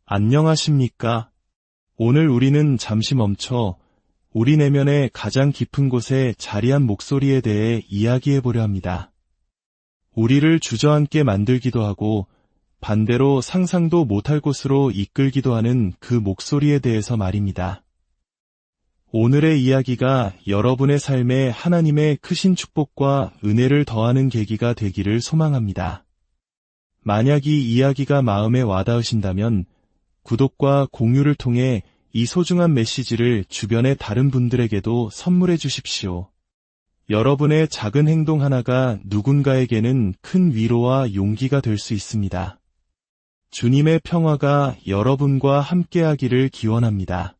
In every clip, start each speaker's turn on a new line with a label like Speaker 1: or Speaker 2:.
Speaker 1: 안녕하십니까? 오늘 우리는 잠시 멈춰 우리 내면의 가장 깊은 곳에 자리한 목소리에 대해 이야기해 보려 합니다. 우리를 주저앉게 만들기도 하고 반대로 상상도 못할 곳으로 이끌기도 하는 그 목소리에 대해서 말입니다. 오늘의 이야기가 여러분의 삶에 하나님의 크신 축복과 은혜를 더하는 계기가 되기를 소망합니다. 만약 이 이야기가 마음에 와닿으신다면 구독과 공유를 통해 이 소중한 메시지를 주변의 다른 분들에게도 선물해 주십시오. 여러분의 작은 행동 하나가 누군가에게는 큰 위로와 용기가 될 수 있습니다. 주님의 평화가 여러분과 함께하기를 기원합니다.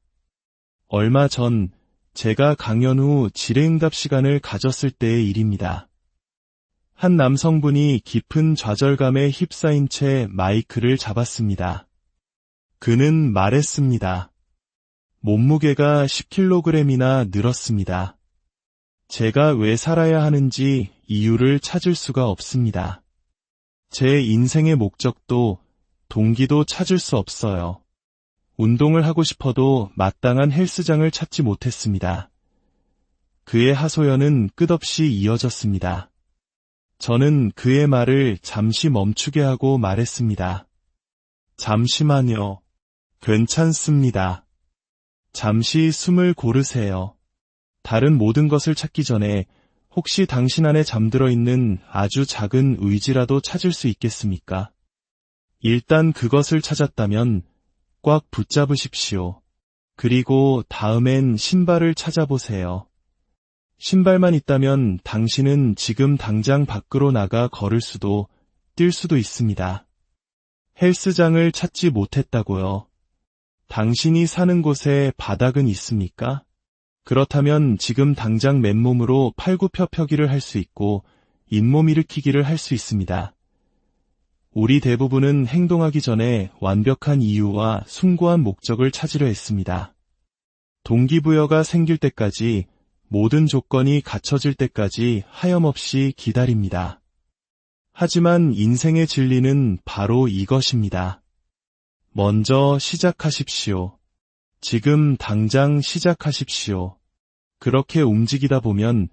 Speaker 1: 얼마 전 제가 강연 후 질의응답 시간을 가졌을 때의 일입니다. 한 남성분이 깊은 좌절감에 휩싸인 채 마이크를 잡았습니다. 그는 말했습니다. 몸무게가 10kg이나 늘었습니다. 제가 왜 살아야 하는지 이유를 찾을 수가 없습니다. 제 인생의 목적도 동기도 찾을 수 없어요. 운동을 하고 싶어도 마땅한 헬스장을 찾지 못했습니다. 그의 하소연은 끝없이 이어졌습니다. 저는 그의 말을 잠시 멈추게 하고 말했습니다. 잠시만요. 괜찮습니다. 잠시 숨을 고르세요. 다른 모든 것을 찾기 전에 혹시 당신 안에 잠들어 있는 아주 작은 의지라도 찾을 수 있겠습니까? 일단 그것을 찾았다면 꽉 붙잡으십시오. 그리고 다음엔 신발을 찾아보세요. 신발만 있다면 당신은 지금 당장 밖으로 나가 걸을 수도 뛸 수도 있습니다. 헬스장을 찾지 못했다고요. 당신이 사는 곳에 바닥은 있습니까? 그렇다면 지금 당장 맨몸으로 팔굽혀펴기를 할 수 있고 잇몸 일으키기를 할 수 있습니다. 우리 대부분은 행동하기 전에 완벽한 이유와 숭고한 목적을 찾으려 했습니다. 동기부여가 생길 때까지, 모든 조건이 갖춰질 때까지 하염없이 기다립니다. 하지만 인생의 진리는 바로 이것입니다. 먼저 시작하십시오. 지금 당장 시작하십시오. 그렇게 움직이다 보면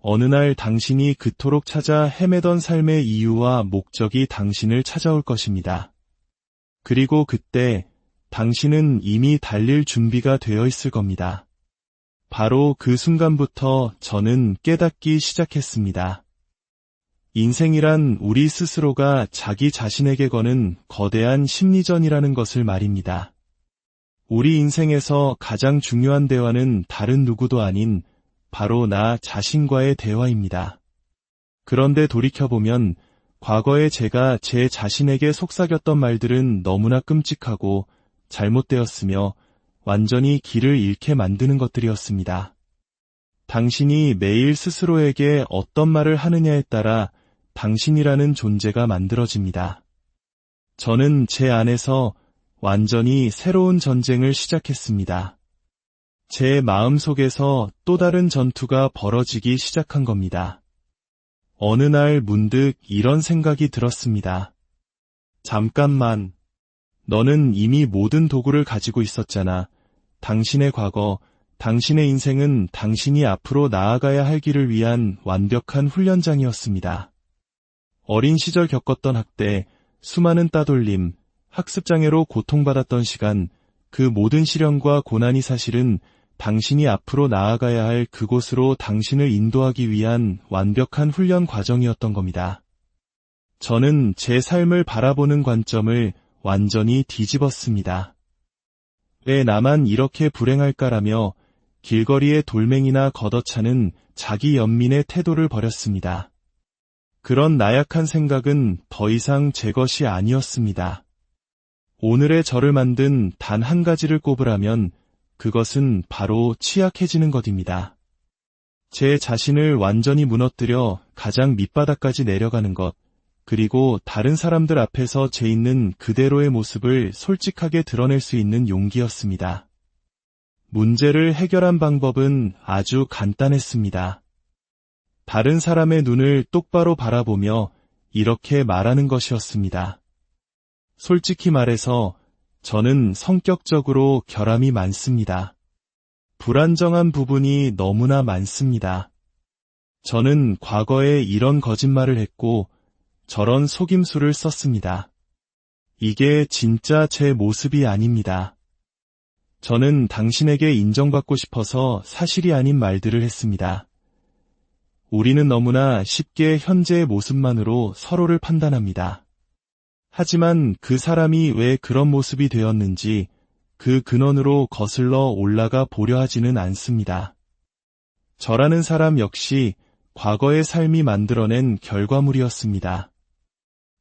Speaker 1: 어느 날 당신이 그토록 찾아 헤매던 삶의 이유와 목적이 당신을 찾아올 것입니다. 그리고 그때 당신은 이미 달릴 준비가 되어 있을 겁니다. 바로 그 순간부터 저는 깨닫기 시작했습니다. 인생이란 우리 스스로가 자기 자신에게 거는 거대한 심리전이라는 것을 말입니다. 우리 인생에서 가장 중요한 대화는 다른 누구도 아닌 바로 나 자신과의 대화입니다. 그런데 돌이켜보면 과거에 제가 제 자신에게 속삭였던 말들은 너무나 끔찍하고 잘못되었으며 완전히 길을 잃게 만드는 것들이었습니다. 당신이 매일 스스로에게 어떤 말을 하느냐에 따라 당신이라는 존재가 만들어집니다. 저는 제 안에서 완전히 새로운 전쟁을 시작했습니다. 제 마음속에서 또 다른 전투가 벌어지기 시작한 겁니다. 어느 날 문득 이런 생각이 들었습니다. 잠깐만. 너는 이미 모든 도구를 가지고 있었잖아. 당신의 과거, 당신의 인생은 당신이 앞으로 나아가야 할 길을 위한 완벽한 훈련장이었습니다. 어린 시절 겪었던 학대, 수많은 따돌림, 학습장애로 고통받았던 시간, 그 모든 시련과 고난이 사실은 당신이 앞으로 나아가야 할 그곳으로 당신을 인도하기 위한 완벽한 훈련 과정이었던 겁니다. 저는 제 삶을 바라보는 관점을 완전히 뒤집었습니다. 왜 나만 이렇게 불행할까라며 길거리의 돌멩이나 걷어차는 자기 연민의 태도를 버렸습니다. 그런 나약한 생각은 더 이상 제 것이 아니었습니다. 오늘의 저를 만든 단 한 가지를 꼽으라면 그것은 바로 취약해지는 것입니다. 제 자신을 완전히 무너뜨려 가장 밑바닥까지 내려가는 것, 그리고 다른 사람들 앞에서 제 있는 그대로의 모습을 솔직하게 드러낼 수 있는 용기였습니다. 문제를 해결한 방법은 아주 간단했습니다. 다른 사람의 눈을 똑바로 바라보며 이렇게 말하는 것이었습니다. 솔직히 말해서 저는 성격적으로 결함이 많습니다. 불안정한 부분이 너무나 많습니다. 저는 과거에 이런 거짓말을 했고 저런 속임수를 썼습니다. 이게 진짜 제 모습이 아닙니다. 저는 당신에게 인정받고 싶어서 사실이 아닌 말들을 했습니다. 우리는 너무나 쉽게 현재의 모습만으로 서로를 판단합니다. 하지만 그 사람이 왜 그런 모습이 되었는지 그 근원으로 거슬러 올라가 보려 하지는 않습니다. 저라는 사람 역시 과거의 삶이 만들어낸 결과물이었습니다.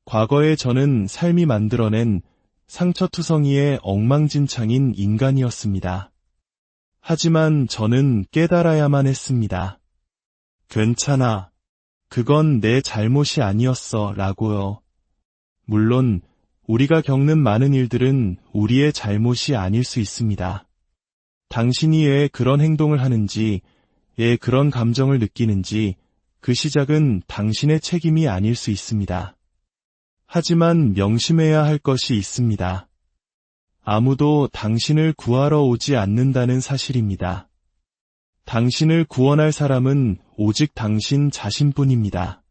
Speaker 1: 과거에 저는 삶이 만들어낸 상처투성이의 엉망진창인 인간이었습니다. 하지만 저는 깨달아야만 했습니다. 괜찮아. 그건 내 잘못이 아니었어 라고요. 물론 우리가 겪는 많은 일들은 우리의 잘못이 아닐 수 있습니다. 당신이 왜 그런 행동을 하는지, 왜 그런 감정을 느끼는지 그 시작은 당신의 책임이 아닐 수 있습니다. 하지만 명심해야 할 것이 있습니다. 아무도 당신을 구하러 오지 않는다는 사실입니다. 당신을 구원할 사람은 오직 당신 자신뿐입니다.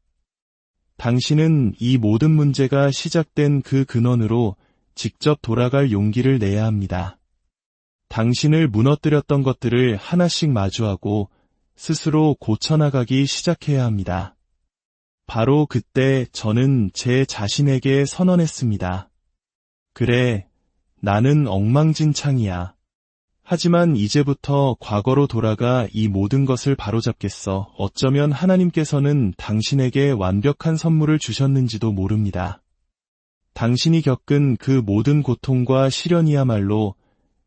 Speaker 1: 당신은 이 모든 문제가 시작된 그 근원으로 직접 돌아갈 용기를 내야 합니다. 당신을 무너뜨렸던 것들을 하나씩 마주하고 스스로 고쳐나가기 시작해야 합니다. 바로 그때 저는 제 자신에게 선언했습니다. 그래, 나는 엉망진창이야. 하지만 이제부터 과거로 돌아가 이 모든 것을 바로잡겠어. 어쩌면 하나님께서는 당신에게 완벽한 선물을 주셨는지도 모릅니다. 당신이 겪은 그 모든 고통과 시련이야말로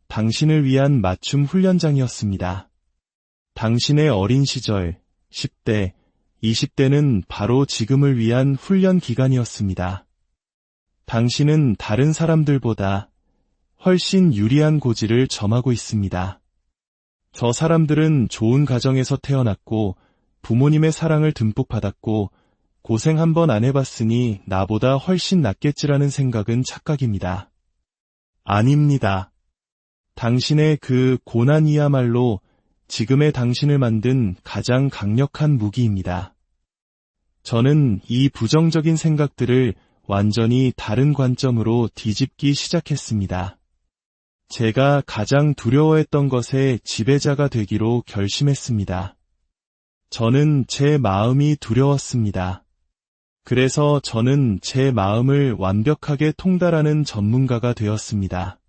Speaker 1: 당신을 위한 맞춤 훈련장이었습니다. 당신의 어린 시절, 10대, 20대는 바로 지금을 위한 훈련 기간이었습니다. 당신은 다른 사람들보다 훨씬 유리한 고지를 점하고 있습니다. 저 사람들은 좋은 가정에서 태어났고 부모님의 사랑을 듬뿍 받았고 고생 한번 안 해봤으니 나보다 훨씬 낫겠지라는 생각은 착각입니다. 아닙니다. 당신의 그 고난이야말로 지금의 당신을 만든 가장 강력한 무기입니다. 저는 이 부정적인 생각들을 완전히 다른 관점으로 뒤집기 시작했습니다. 제가 가장 두려워했던 것의 지배자가 되기로 결심했습니다. 저는 제 마음이 두려웠습니다. 그래서 저는 제 마음을 완벽하게 통달하는 전문가가 되었습니다.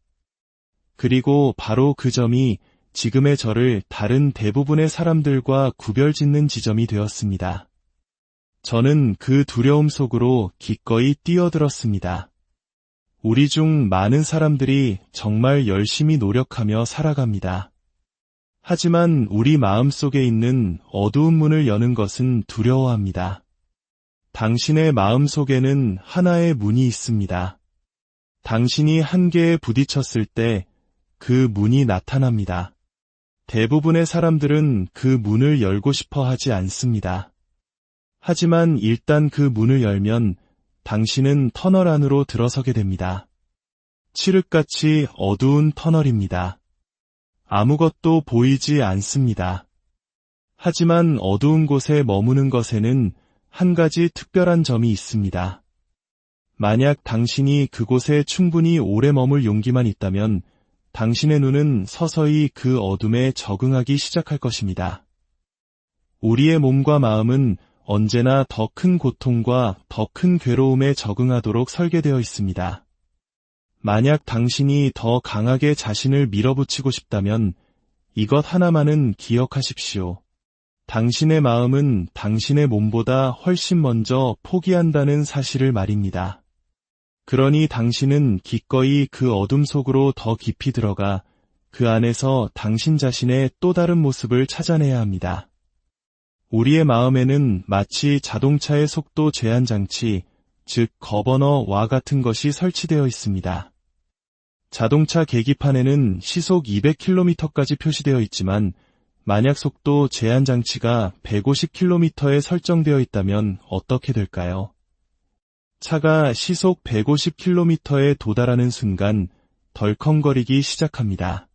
Speaker 1: 그리고 바로 그 점이 지금의 저를 다른 대부분의 사람들과 구별짓는 지점이 되었습니다. 저는 그 두려움 속으로 기꺼이 뛰어들었습니다. 우리 중 많은 사람들이 정말 열심히 노력하며 살아갑니다. 하지만 우리 마음 속에 있는 어두운 문을 여는 것은 두려워합니다. 당신의 마음 속에는 하나의 문이 있습니다. 당신이 한계에 부딪혔을 때 그 문이 나타납니다. 대부분의 사람들은 그 문을 열고 싶어 하지 않습니다. 하지만 일단 그 문을 열면 당신은 터널 안으로 들어서게 됩니다. 칠흑같이 어두운 터널입니다. 아무것도 보이지 않습니다. 하지만 어두운 곳에 머무는 것에는 한 가지 특별한 점이 있습니다. 만약 당신이 그곳에 충분히 오래 머물 용기만 있다면 당신의 눈은 서서히 그 어둠에 적응하기 시작할 것입니다. 우리의 몸과 마음은 언제나 더 큰 고통과 더 큰 괴로움에 적응하도록 설계되어 있습니다. 만약 당신이 더 강하게 자신을 밀어붙이고 싶다면 이것 하나만은 기억하십시오. 당신의 마음은 당신의 몸보다 훨씬 먼저 포기한다는 사실을 말입니다. 그러니 당신은 기꺼이 그 어둠 속으로 더 깊이 들어가 그 안에서 당신 자신의 또 다른 모습을 찾아내야 합니다. 우리의 마음에는 마치 자동차의 속도 제한 장치, 즉 거버너와 같은 것이 설치되어 있습니다. 자동차 계기판에는 시속 200km까지 표시되어 있지만 만약 속도 제한 장치가 150km에 설정되어 있다면 어떻게 될까요? 차가 시속 150km에 도달하는 순간 덜컹거리기 시작합니다.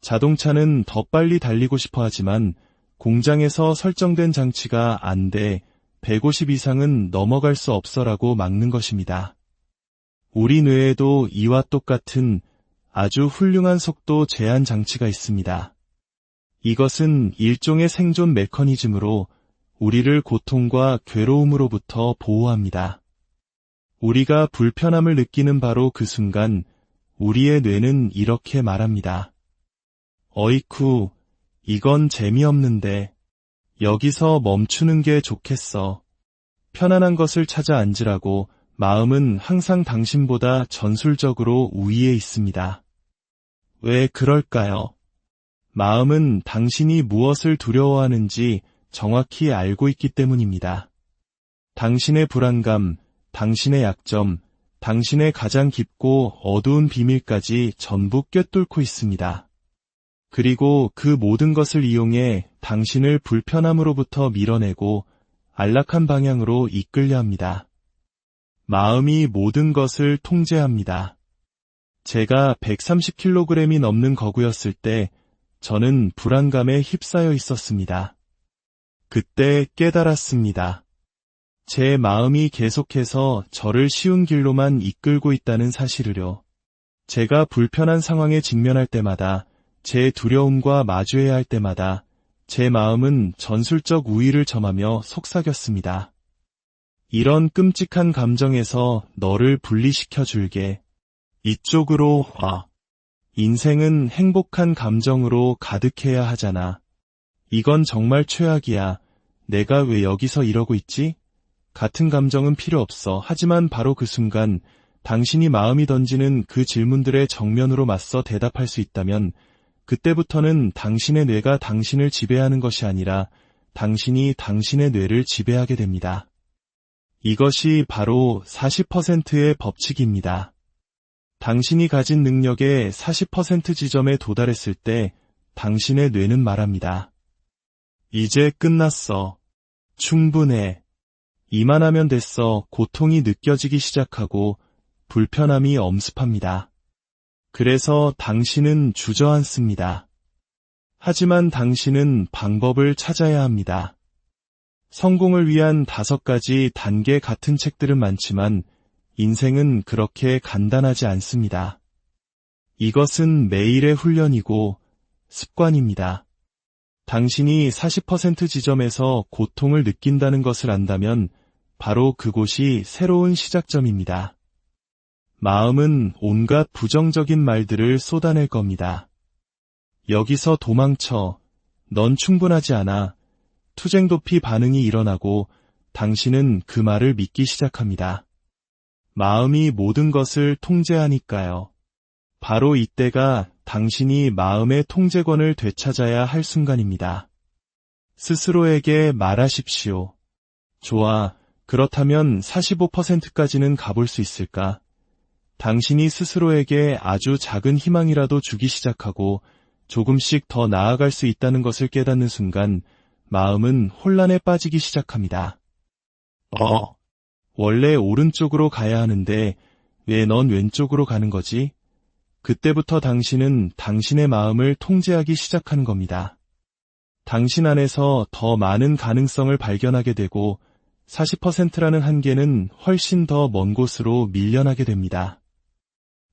Speaker 1: 자동차는 더 빨리 달리고 싶어 하지만 공장에서 설정된 장치가 안 돼 150 이상은 넘어갈 수 없어라고 막는 것입니다. 우리 뇌에도 이와 똑같은 아주 훌륭한 속도 제한 장치가 있습니다. 이것은 일종의 생존 메커니즘으로 우리를 고통과 괴로움으로부터 보호합니다. 우리가 불편함을 느끼는 바로 그 순간 우리의 뇌는 이렇게 말합니다. 어이쿠, 이건 재미없는데. 여기서 멈추는 게 좋겠어. 편안한 것을 찾아 앉으라고 마음은 항상 당신보다 전술적으로 우위에 있습니다. 왜 그럴까요? 마음은 당신이 무엇을 두려워하는지 정확히 알고 있기 때문입니다. 당신의 불안감, 당신의 약점, 당신의 가장 깊고 어두운 비밀까지 전부 꿰뚫고 있습니다. 그리고 그 모든 것을 이용해 당신을 불편함으로부터 밀어내고 안락한 방향으로 이끌려 합니다. 마음이 모든 것을 통제합니다. 제가 130kg이 넘는 거구였을 때 저는 불안감에 휩싸여 있었습니다. 그때 깨달았습니다. 제 마음이 계속해서 저를 쉬운 길로만 이끌고 있다는 사실을요. 제가 불편한 상황에 직면할 때마다, 제 두려움과 마주해야 할 때마다 제 마음은 전술적 우위를 점하며 속삭였습니다. 이런 끔찍한 감정에서 너를 분리시켜 줄게. 이쪽으로 와. 인생은 행복한 감정으로 가득해야 하잖아. 이건 정말 최악이야. 내가 왜 여기서 이러고 있지? 같은 감정은 필요 없어. 하지만 바로 그 순간 당신이 마음이 던지는 그 질문들의 정면으로 맞서 대답할 수 있다면 그때부터는 당신의 뇌가 당신을 지배하는 것이 아니라 당신이 당신의 뇌를 지배하게 됩니다. 이것이 바로 40%의 법칙입니다. 당신이 가진 능력의 40% 지점에 도달했을 때 당신의 뇌는 말합니다. 이제 끝났어. 충분해. 이만하면 됐어. 고통이 느껴지기 시작하고 불편함이 엄습합니다. 그래서 당신은 주저앉습니다. 하지만 당신은 방법을 찾아야 합니다. 성공을 위한 5가지 단계 같은 책들은 많지만 인생은 그렇게 간단하지 않습니다. 이것은 매일의 훈련이고 습관입니다. 당신이 40% 지점에서 고통을 느낀다는 것을 안다면 바로 그곳이 새로운 시작점입니다. 마음은 온갖 부정적인 말들을 쏟아낼 겁니다. 여기서 도망쳐. 넌 충분하지 않아. 투쟁 도피 반응이 일어나고 당신은 그 말을 믿기 시작합니다. 마음이 모든 것을 통제하니까요. 바로 이때가 당신이 마음의 통제권을 되찾아야 할 순간입니다. 스스로에게 말하십시오. 좋아, 그렇다면 45%까지는 가볼 수 있을까? 당신이 스스로에게 아주 작은 희망이라도 주기 시작하고 조금씩 더 나아갈 수 있다는 것을 깨닫는 순간 마음은 혼란에 빠지기 시작합니다. 원래 오른쪽으로 가야 하는데 왜 넌 왼쪽으로 가는 거지? 그때부터 당신은 당신의 마음을 통제하기 시작하는 겁니다. 당신 안에서 더 많은 가능성을 발견하게 되고 40%라는 한계는 훨씬 더 먼 곳으로 밀려나게 됩니다.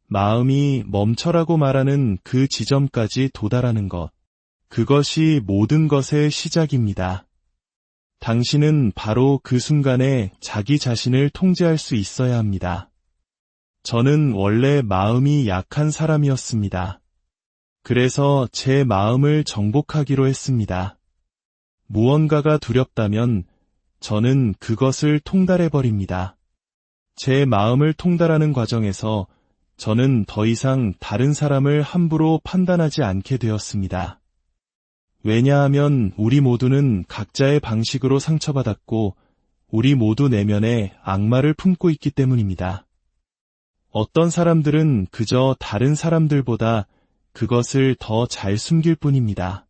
Speaker 1: 마음이 멈춰라고 말하는 그 지점까지 도달하는 것, 그것이 모든 것의 시작입니다. 당신은 바로 그 순간에 자기 자신을 통제할 수 있어야 합니다. 저는 원래 마음이 약한 사람이었습니다. 그래서 제 마음을 정복하기로 했습니다. 무언가가 두렵다면 저는 그것을 통달해버립니다. 제 마음을 통달하는 과정에서 저는 더 이상 다른 사람을 함부로 판단하지 않게 되었습니다. 왜냐하면 우리 모두는 각자의 방식으로 상처받았고 우리 모두 내면에 악마를 품고 있기 때문입니다. 어떤 사람들은 그저 다른 사람들보다 그것을 더 잘 숨길 뿐입니다.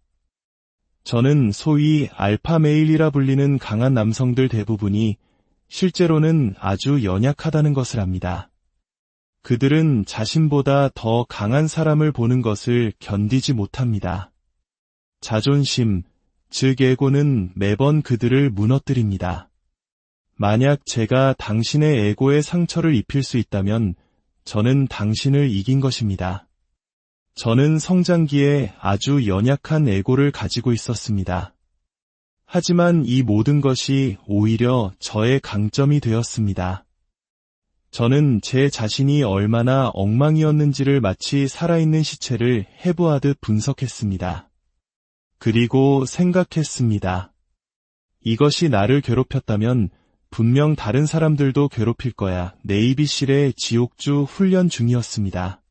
Speaker 1: 저는 소위 알파 메일이라 불리는 강한 남성들 대부분이 실제로는 아주 연약하다는 것을 압니다. 그들은 자신보다 더 강한 사람을 보는 것을 견디지 못합니다. 자존심, 즉 에고는 매번 그들을 무너뜨립니다. 만약 제가 당신의 에고에 상처를 입힐 수 있다면 저는 당신을 이긴 것입니다. 저는 성장기에 아주 연약한 에고를 가지고 있었습니다. 하지만 이 모든 것이 오히려 저의 강점이 되었습니다. 저는 제 자신이 얼마나 엉망이었는지를 마치 살아있는 시체를 해부하듯 분석했습니다. 그리고 생각했습니다. 이것이 나를 괴롭혔다면 분명 다른 사람들도 괴롭힐 거야. 네이비실의 지옥주 훈련 중이었습니다.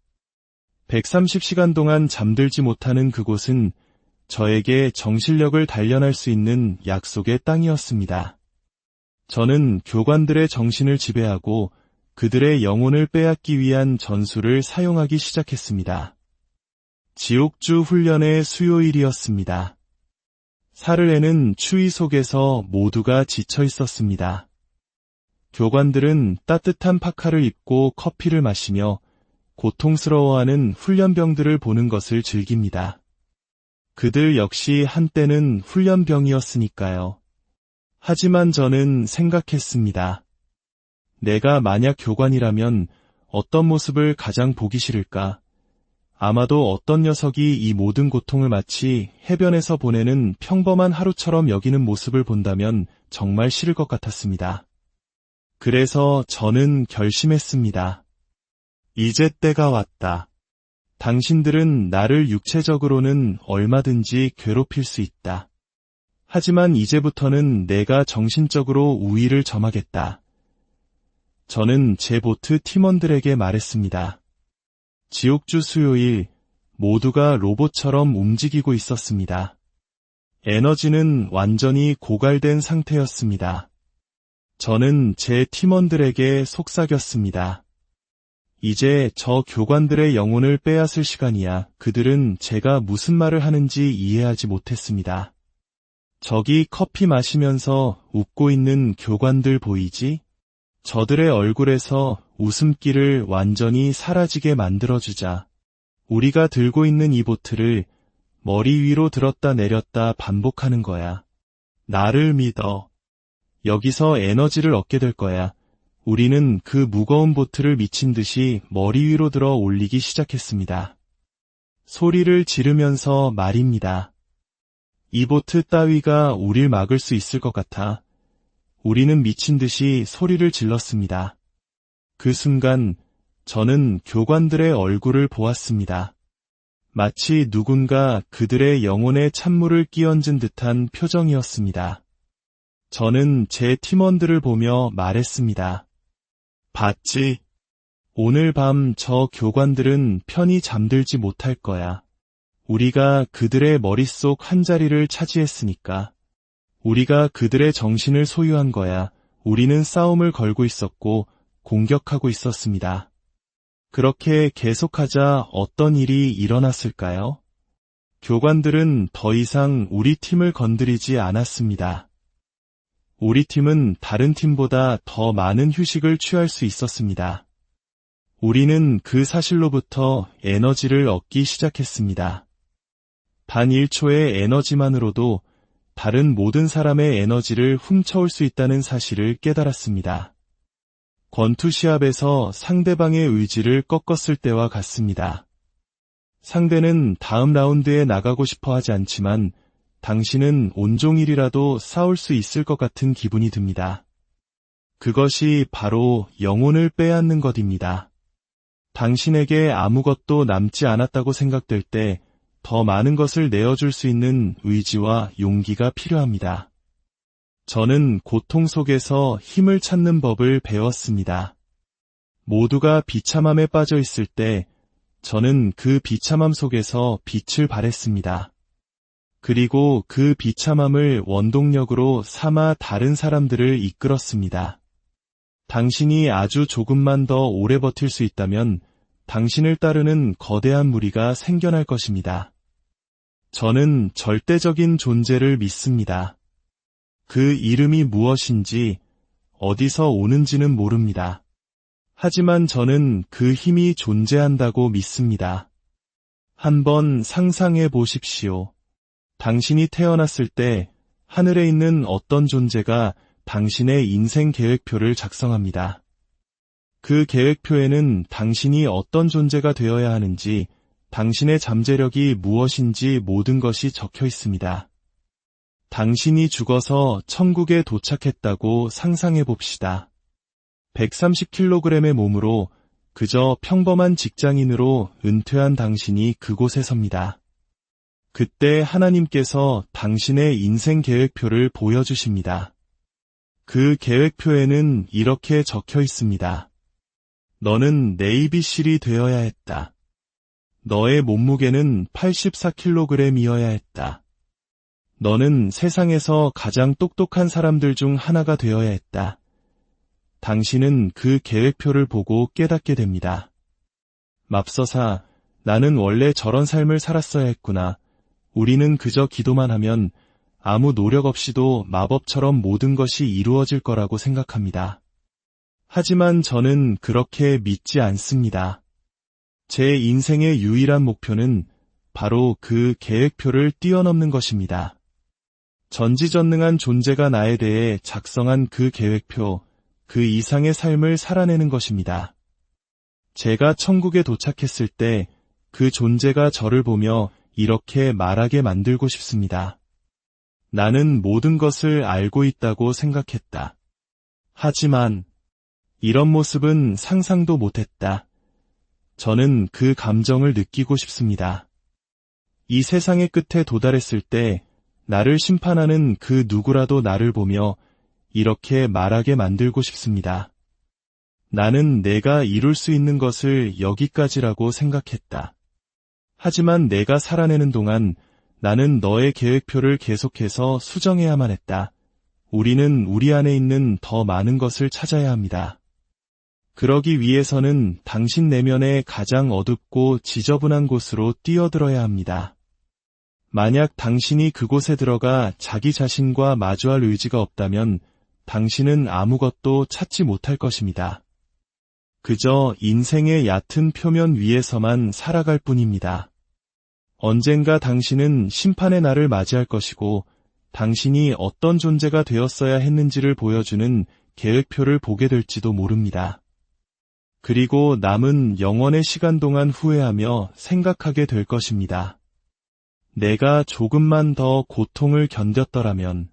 Speaker 1: 130시간 동안 잠들지 못하는 그곳은 저에게 정신력을 단련할 수 있는 약속의 땅이었습니다. 저는 교관들의 정신을 지배하고 그들의 영혼을 빼앗기 위한 전술을 사용하기 시작했습니다. 지옥주 훈련의 수요일이었습니다. 사르에는 추위 속에서 모두가 지쳐 있었습니다. 교관들은 따뜻한 파카를 입고 커피를 마시며 고통스러워하는 훈련병들을 보는 것을 즐깁니다. 그들 역시 한때는 훈련병이었으니까요. 하지만 저는 생각했습니다. 내가 만약 교관이라면 어떤 모습을 가장 보기 싫을까? 아마도 어떤 녀석이 이 모든 고통을 마치 해변에서 보내는 평범한 하루처럼 여기는 모습을 본다면 정말 싫을 것 같았습니다. 그래서 저는 결심했습니다. 이제 때가 왔다. 당신들은 나를 육체적으로는 얼마든지 괴롭힐 수 있다. 하지만 이제부터는 내가 정신적으로 우위를 점하겠다. 저는 제 보트 팀원들에게 말했습니다. 지옥주 수요일 모두가 로봇처럼 움직이고 있었습니다. 에너지는 완전히 고갈된 상태였습니다. 저는 제 팀원들에게 속삭였습니다. 이제 저 교관들의 영혼을 빼앗을 시간이야. 그들은 제가 무슨 말을 하는지 이해하지 못했습니다. 저기 커피 마시면서 웃고 있는 교관들 보이지? 저들의 얼굴에서 웃음기를 완전히 사라지게 만들어주자. 우리가 들고 있는 이 보트를 머리 위로 들었다 내렸다 반복하는 거야. 나를 믿어. 여기서 에너지를 얻게 될 거야. 우리는 그 무거운 보트를 미친 듯이 머리 위로 들어 올리기 시작했습니다. 소리를 지르면서 말입니다. 이 보트 따위가 우릴 막을 수 있을 것 같아. 우리는 미친 듯이 소리를 질렀습니다. 그 순간 저는 교관들의 얼굴을 보았습니다. 마치 누군가 그들의 영혼에 찬물을 끼얹은 듯한 표정이었습니다. 저는 제 팀원들을 보며 말했습니다. 봤지? 오늘 밤 저 교관들은 편히 잠들지 못할 거야. 우리가 그들의 머릿속 한자리를 차지했으니까. 우리가 그들의 정신을 소유한 거야. 우리는 싸움을 걸고 있었고 공격하고 있었습니다. 그렇게 계속하자 어떤 일이 일어났을까요? 교관들은 더 이상 우리 팀을 건드리지 않았습니다. 우리 팀은 다른 팀보다 더 많은 휴식을 취할 수 있었습니다. 우리는 그 사실로부터 에너지를 얻기 시작했습니다. 단 1초의 에너지만으로도 다른 모든 사람의 에너지를 훔쳐올 수 있다는 사실을 깨달았습니다. 권투 시합에서 상대방의 의지를 꺾었을 때와 같습니다. 상대는 다음 라운드에 나가고 싶어 하지 않지만 당신은 온종일이라도 싸울 수 있을 것 같은 기분이 듭니다. 그것이 바로 영혼을 빼앗는 것입니다. 당신에게 아무것도 남지 않았다고 생각될 때 더 많은 것을 내어줄 수 있는 의지와 용기가 필요합니다. 저는 고통 속에서 힘을 찾는 법을 배웠습니다. 모두가 비참함에 빠져 있을 때 저는 그 비참함 속에서 빛을 발했습니다. 그리고 그 비참함을 원동력으로 삼아 다른 사람들을 이끌었습니다. 당신이 아주 조금만 더 오래 버틸 수 있다면 당신을 따르는 거대한 무리가 생겨날 것입니다. 저는 절대적인 존재를 믿습니다. 그 이름이 무엇인지, 어디서 오는지는 모릅니다. 하지만 저는 그 힘이 존재한다고 믿습니다. 한번 상상해 보십시오. 당신이 태어났을 때 하늘에 있는 어떤 존재가 당신의 인생 계획표를 작성합니다. 그 계획표에는 당신이 어떤 존재가 되어야 하는지, 당신의 잠재력이 무엇인지 모든 것이 적혀 있습니다. 당신이 죽어서 천국에 도착했다고 상상해 봅시다. 130kg의 몸으로 그저 평범한 직장인으로 은퇴한 당신이 그곳에 섭니다. 그때 하나님께서 당신의 인생 계획표를 보여주십니다. 그 계획표에는 이렇게 적혀 있습니다. 너는 네이비실이 되어야 했다. 너의 몸무게는 84kg이어야 했다. 너는 세상에서 가장 똑똑한 사람들 중 하나가 되어야 했다. 당신은 그 계획표를 보고 깨닫게 됩니다. 맙소사, 나는 원래 저런 삶을 살았어야 했구나. 우리는 그저 기도만 하면 아무 노력 없이도 마법처럼 모든 것이 이루어질 거라고 생각합니다. 하지만 저는 그렇게 믿지 않습니다. 제 인생의 유일한 목표는 바로 그 계획표를 뛰어넘는 것입니다. 전지전능한 존재가 나에 대해 작성한 그 계획표, 그 이상의 삶을 살아내는 것입니다. 제가 천국에 도착했을 때 그 존재가 저를 보며 이렇게 말하게 만들고 싶습니다. 나는 모든 것을 알고 있다고 생각했다. 하지만 이런 모습은 상상도 못했다. 저는 그 감정을 느끼고 싶습니다. 이 세상의 끝에 도달했을 때 나를 심판하는 그 누구라도 나를 보며 이렇게 말하게 만들고 싶습니다. 나는 내가 이룰 수 있는 것을 여기까지라고 생각했다. 하지만 내가 살아내는 동안 나는 너의 계획표를 계속해서 수정해야만 했다. 우리는 우리 안에 있는 더 많은 것을 찾아야 합니다. 그러기 위해서는 당신 내면의 가장 어둡고 지저분한 곳으로 뛰어들어야 합니다. 만약 당신이 그곳에 들어가 자기 자신과 마주할 의지가 없다면 당신은 아무것도 찾지 못할 것입니다. 그저 인생의 얕은 표면 위에서만 살아갈 뿐입니다. 언젠가 당신은 심판의 날을 맞이할 것이고 당신이 어떤 존재가 되었어야 했는지를 보여주는 계획표를 보게 될지도 모릅니다. 그리고 남은 영원의 시간 동안 후회하며 생각하게 될 것입니다. 내가 조금만 더 고통을 견뎠더라면,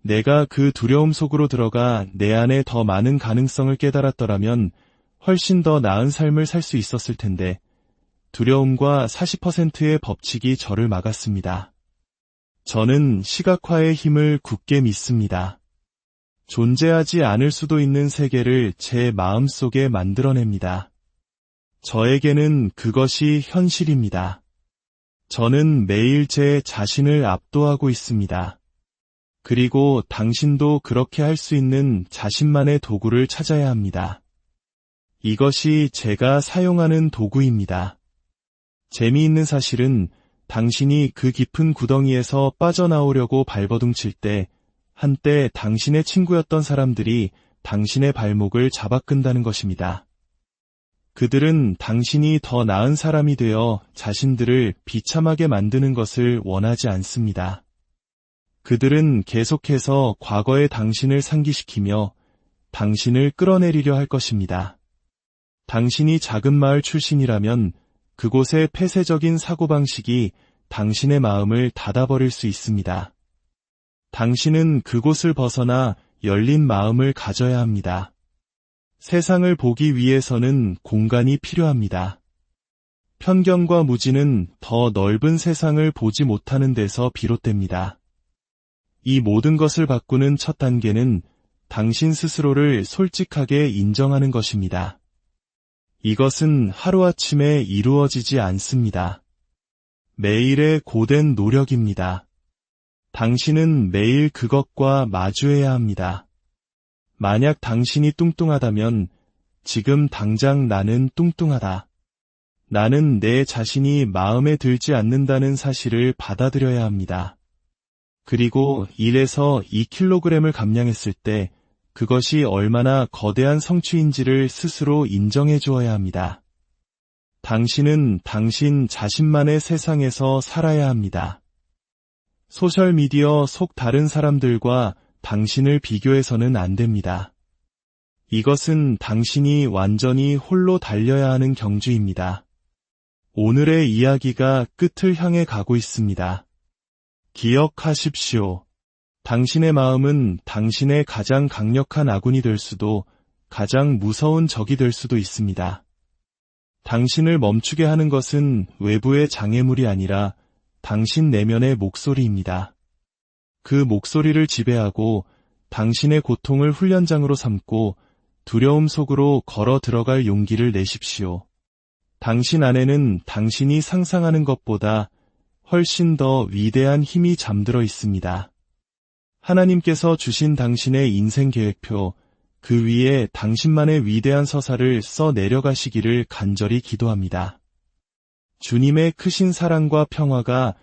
Speaker 1: 내가 그 두려움 속으로 들어가 내 안에 더 많은 가능성을 깨달았더라면 훨씬 더 나은 삶을 살 수 있었을 텐데, 두려움과 40%의 법칙이 저를 막았습니다. 저는 시각화의 힘을 굳게 믿습니다. 존재하지 않을 수도 있는 세계를 제 마음속에 만들어냅니다. 저에게는 그것이 현실입니다. 저는 매일 제 자신을 압도하고 있습니다. 그리고 당신도 그렇게 할 수 있는 자신만의 도구를 찾아야 합니다. 이것이 제가 사용하는 도구입니다. 재미있는 사실은 당신이 그 깊은 구덩이에서 빠져나오려고 발버둥칠 때 한때 당신의 친구였던 사람들이 당신의 발목을 잡아 끈다는 것입니다. 그들은 당신이 더 나은 사람이 되어 자신들을 비참하게 만드는 것을 원하지 않습니다. 그들은 계속해서 과거의 당신을 상기시키며 당신을 끌어내리려 할 것입니다. 당신이 작은 마을 출신이라면 그곳의 폐쇄적인 사고방식이 당신의 마음을 닫아버릴 수 있습니다. 당신은 그곳을 벗어나 열린 마음을 가져야 합니다. 세상을 보기 위해서는 공간이 필요합니다. 편견과 무지는 더 넓은 세상을 보지 못하는 데서 비롯됩니다. 이 모든 것을 바꾸는 첫 단계는 당신 스스로를 솔직하게 인정하는 것입니다. 이것은 하루아침에 이루어지지 않습니다. 매일의 고된 노력입니다. 당신은 매일 그것과 마주해야 합니다. 만약 당신이 뚱뚱하다면 지금 당장 나는 뚱뚱하다. 나는 내 자신이 마음에 들지 않는다는 사실을 받아들여야 합니다. 그리고 1에서 2kg을 감량했을 때 그것이 얼마나 거대한 성취인지를 스스로 인정해 주어야 합니다. 당신은 당신 자신만의 세상에서 살아야 합니다. 소셜미디어 속 다른 사람들과 당신을 비교해서는 안 됩니다. 이것은 당신이 완전히 홀로 달려야 하는 경주입니다. 오늘의 이야기가 끝을 향해 가고 있습니다. 기억하십시오. 당신의 마음은 당신의 가장 강력한 아군이 될 수도 가장 무서운 적이 될 수도 있습니다. 당신을 멈추게 하는 것은 외부의 장애물이 아니라 당신 내면의 목소리입니다. 그 목소리를 지배하고 당신의 고통을 훈련장으로 삼고 두려움 속으로 걸어 들어갈 용기를 내십시오. 당신 안에는 당신이 상상하는 것보다 훨씬 더 위대한 힘이 잠들어 있습니다. 하나님께서 주신 당신의 인생 계획표, 그 위에 당신만의 위대한 서사를 써 내려가시기를 간절히 기도합니다. 주님의 크신 사랑과 평화가